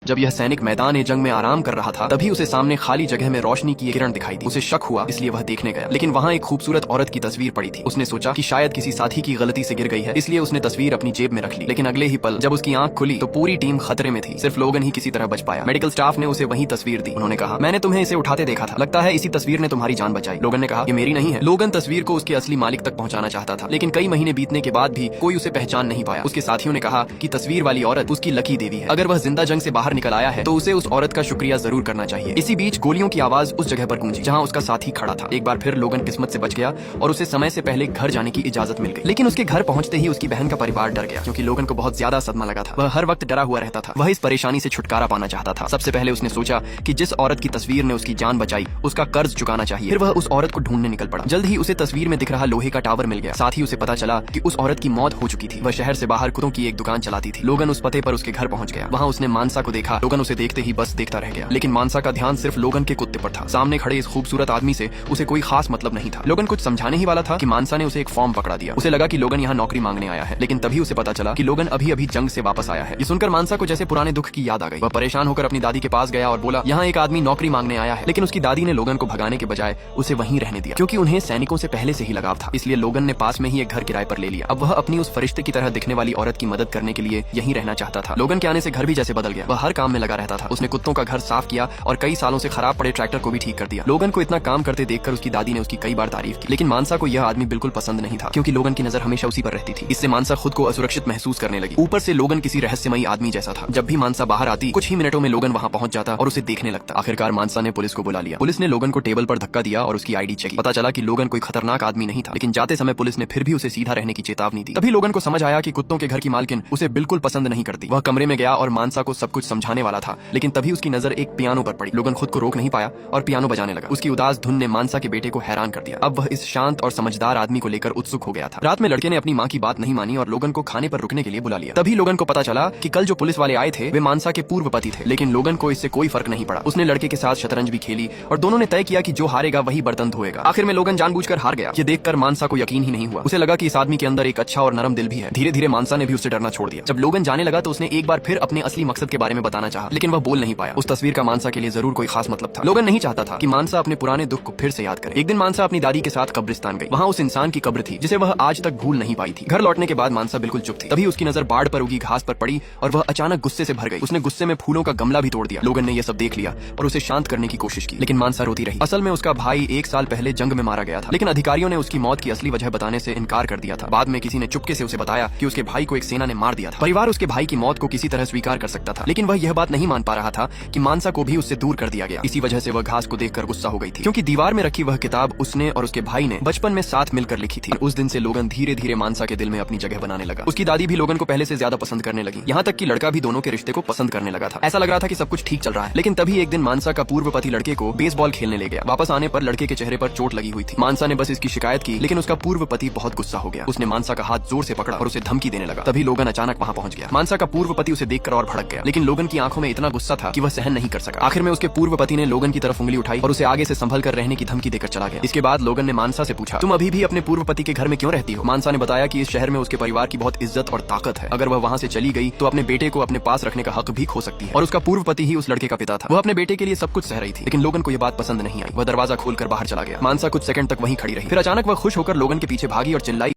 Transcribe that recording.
जब यह सैनिक मैदान जंग में आराम कर रहा था तभी उसे सामने खाली जगह में रोशनी की एक किरण दिखाई दी। उसे शक हुआ, इसलिए वह देखने गया, लेकिन वहाँ एक खूबसूरत औरत की तस्वीर पड़ी थी। उसने सोचा कि शायद किसी साथी की गलती से गिर गई है, इसलिए उसने तस्वीर अपनी जेब में रख ली। लेकिन अगले ही पल जब उसकी आंख खुली तो पूरी टीम खतरे में थी, सिर्फ लोगन ही किसी तरह बच पाया। मेडिकल स्टाफ ने उसे वही तस्वीर दी। उन्होंने कहा, मैंने तुम्हें इसे उठाते देखा था, लगता है इसी तस्वीर ने तुम्हारी जान बचाई। लोगन ने कहा, ये मेरी नहीं है। लोगन तस्वीर को उसके असली मालिक तक पहुंचाना चाहता था, लेकिन कई महीने बीतने के बाद भी कोई उसे पहचान नहीं पाया। उसके साथियों ने कहा कि तस्वीर वाली औरत उसकी लकी देवी है, अगर वह जिंदा जंग से बाहर निकल आया है तो उसे उस औरत का शुक्रिया जरूर करना चाहिए। इसी बीच गोलियों की आवाज उस जगह पर गूंजी जहां उसका साथी खड़ा था। एक बार फिर लोगन किस्मत से बच गया और उसे समय से पहले घर जाने की इजाजत मिल गई। लेकिन उसके घर पहुंचते ही उसकी बहन का परिवार डर गया, क्योंकि लोगन को बहुत ज्यादा सदमा लगा था। वह हर वक्त डरा हुआ रहता था। वह इस परेशानी से छुटकारा पाना चाहता था। सबसे पहले उसने सोचा कि जिस औरत की तस्वीर ने उसकी जान बचाई उसका कर्ज चुकाना चाहिए। फिर वह उस औरत को ढूंढने निकल पड़ा। जल्द ही उसे तस्वीर में दिख रहा लोहे का टावर मिल गया। साथ ही उसे पता चला कि उस औरत की मौत हो चुकी थी। वह शहर से बाहर कुत्तों की एक दुकान चलाती थी। लोगन उस पते पर उसके घर पहुंच गया। वहाँ उसने मानसा को देखा। लोगन उसे देखते ही बस देखता रह गया, लेकिन मानसा का ध्यान सिर्फ लोगन के कुत्ते पर था। सामने खड़े इस खूबसूरत आदमी से उसे कोई खास मतलब नहीं था। लोगन कुछ समझाने ही वाला था कि मानसा ने उसे एक फॉर्म पकड़ा दिया। उसे लगा कि लोगन यहाँ नौकरी मांगने आया है, लेकिन तभी उसे पता चला कि लोगन अभी अभी जंग से वापस आया है। ये सुनकर मानसा को जैसे पुराने दुख की याद आ गई। वह परेशान होकर अपनी दादी के पास गया और बोला, यहाँ एक आदमी नौकरी मांगने आया है। लेकिन उसकी दादी ने लोगन को भगाने के बजाय उसे वहीं रहने दिया, क्योंकि उन्हें सैनिकों से पहले से ही लगाव था। इसलिए लोगन ने पास में ही एक घर किराए पर ले लिया। अब वह अपनी उस फरिश्ते की तरह दिखने वाली औरत की मदद करने के लिए यहीं रहना चाहता था। लोगन के आने से घर भी जैसे बदल गया। वह हर काम में लगा रहता था। उसने कुत्तों का घर साफ किया और कई सालों से खराब पड़े ट्रैक्टर को भी ठीक कर दिया। लोगन को इतना काम करते देखकर उसकी दादी ने उसकी कई बार तारीफ की, लेकिन मानसा को यह आदमी बिल्कुल पसंद नहीं था, क्योंकि लोगन की नजर हमेशा उसी पर रहती थी। इससे मानसा खुद को असुरक्षित महसूस करने लगी। ऊपर से लोगन किसी रहस्यमयी आदमी जैसा था। जब भी मानसा बाहर आती कुछ ही मिनटों में लोगन वहाँ पहुंच जाता और उसे देखने लगता। आखिरकार मानसा ने पुलिस को बुला लिया। पुलिस ने लोगन को टेबल पर धक्का दिया और उसकी आईडी चेक की। पता चला कि लोगन कोई खतरनाक आदमी नहीं था, लेकिन जाते समय पुलिस ने फिर भी उसे सीधा रहने की चेतावनी दी। तभी लोगन को समझ आया कि कुत्तों के घर की मालकिन उसे बिल्कुल पसंद नहीं करती। वह कमरे में गया और मानसा को सब कुछ समझाने वाला था, लेकिन तभी उसकी नजर एक पियानो पर पड़ी। लोगन खुद को रोक नहीं पाया और पियानो बजाने लगा। उसकी उदास धुन ने मानसा के बेटे को हैरान कर दिया। अब वह इस शांत और समझदार आदमी को लेकर उत्सुक हो गया था। रात में लड़के ने अपनी माँ की बात नहीं मानी और लोगन को खाने पर रुकने के लिए बुला लिया। तभी लोगन को पता चला कि कल जो पुलिस वाले आए थे वे मानसा के पूर्व पति थे, लेकिन लोगन को इससे कोई फर्क नहीं पड़ा। उसने लड़के के साथ शतरंज भी खेली और दोनों ने तय किया कि जो हारेगा वही बर्तन धोएगा। आखिर में लोगन जानबूझकर हार गया। ये देखकर मानसा को यकीन ही नहीं हुआ। उसे लगा कि इस आदमी के अंदर एक अच्छा और नरम दिल भी है। धीरे धीरे मानसा ने भी उससे डरना छोड़ दिया। जब लोगन जाने लगा तो उसने एक बार फिर अपने असली मकसद के बारे में बताना चाहा, लेकिन वह बोल नहीं पाया। उस तस्वीर का मानसा के लिए जरूर कोई खास मतलब था। लोगन नहीं चाहता था कि मानसा अपने पुराने दुख को फिर से याद करे। एक दिन मानसा अपनी दादी के साथ कब्रिस्तान गई। वहाँ उस इंसान की कब्र थी जिसे वह आज तक भूल नहीं पाई थी। घर लौटने के बाद मानसा बिल्कुल चुप थी। तभी उसकी नजर बाढ़ पर उगी घास पर पड़ी और वह अचानक गुस्से से भर गई। उसने गुस्से में फूलों का गमला भी तोड़ दिया। लोगन ने यह सब देख लिया और उसे शांत करने की कोशिश की, लेकिन मानसा रोती रही। असल में उसका भाई 1 साल पहले जंग में मारा गया था, लेकिन अधिकारियों ने उसकी मौत की असली वजह बताने से इनकार कर दिया था। बाद में किसी ने चुपके से उसे बताया कि उसके भाई को एक सेना ने मार दिया था। परिवार उसके भाई की मौत को किसी तरह स्वीकार कर सकता था, लेकिन वह यह बात नहीं मान पा रहा था कि मानसा को भी उससे दूर कर दिया गया। इसी वजह से वह घास को देखकर गुस्सा हो गई थी, क्योंकि दीवार में रखी वह किताब उसने और उसके भाई ने बचपन में साथ मिलकर लिखी थी। उस दिन से लोगन धीरे धीरे मानसा के दिल में अपनी जगह बनाने लगा। उसकी दादी भी लोगन को पहले से ज्यादा पसंद करने लगी, यहाँ तक कि लड़का भी दोनों के रिश्ते को पसंद करने लगा था। ऐसा लग रहा था कि सब कुछ ठीक चल रहा है, लेकिन तभी एक दिन मानसा का पूर्व पति लड़के को बेसबॉल खेलने ले गया। वापस आने पर लड़के के चेहरे पर चोट लगी हुई थी। मानसा ने बस इसकी शिकायत की, लेकिन उसका पूर्व पति बहुत गुस्सा हो गया। उसने मानसा का हाथ जोर से पकड़ा और उसे धमकी देने लगा। तभी लोगन अचानक वहाँ पहुंच गया। मानसा का पूर्व पति उसे देखकर और भड़क गया, लेकिन लोगन की आंखों में इतना गुस्सा था कि वह सहन नहीं कर सका। आखिर में उसके पूर्व पति ने लोगन की तरफ उंगली उठाई और उसे आगे से संभल कर रहने की धमकी देकर चला गया। इसके बाद लोगन ने मानसा से पूछा, तुम अभी भी अपने पूर्व पति के घर में क्यों रहती हो? मानसा ने बताया कि इस शहर में उसके परिवार की बहुत इज्जत और ताकत है। अगर वह वहाँ से चली गई तो अपने बेटे को अपने पास रखने का हक भी खो सकती है, और उसका पूर्व पति ही उस लड़के का पिता था। वह अपने बेटे के लिए सब कुछ सह रही थी, लेकिन लोगन को यह बात पसंद नहीं आई। वह दरवाजा खोलकर बाहर चला गया। मानसा कुछ सेकंड तक वहीं खड़ी रही। फिर अचानक वह खुश होकर लोगन के पीछे भागी और चिल्लाई,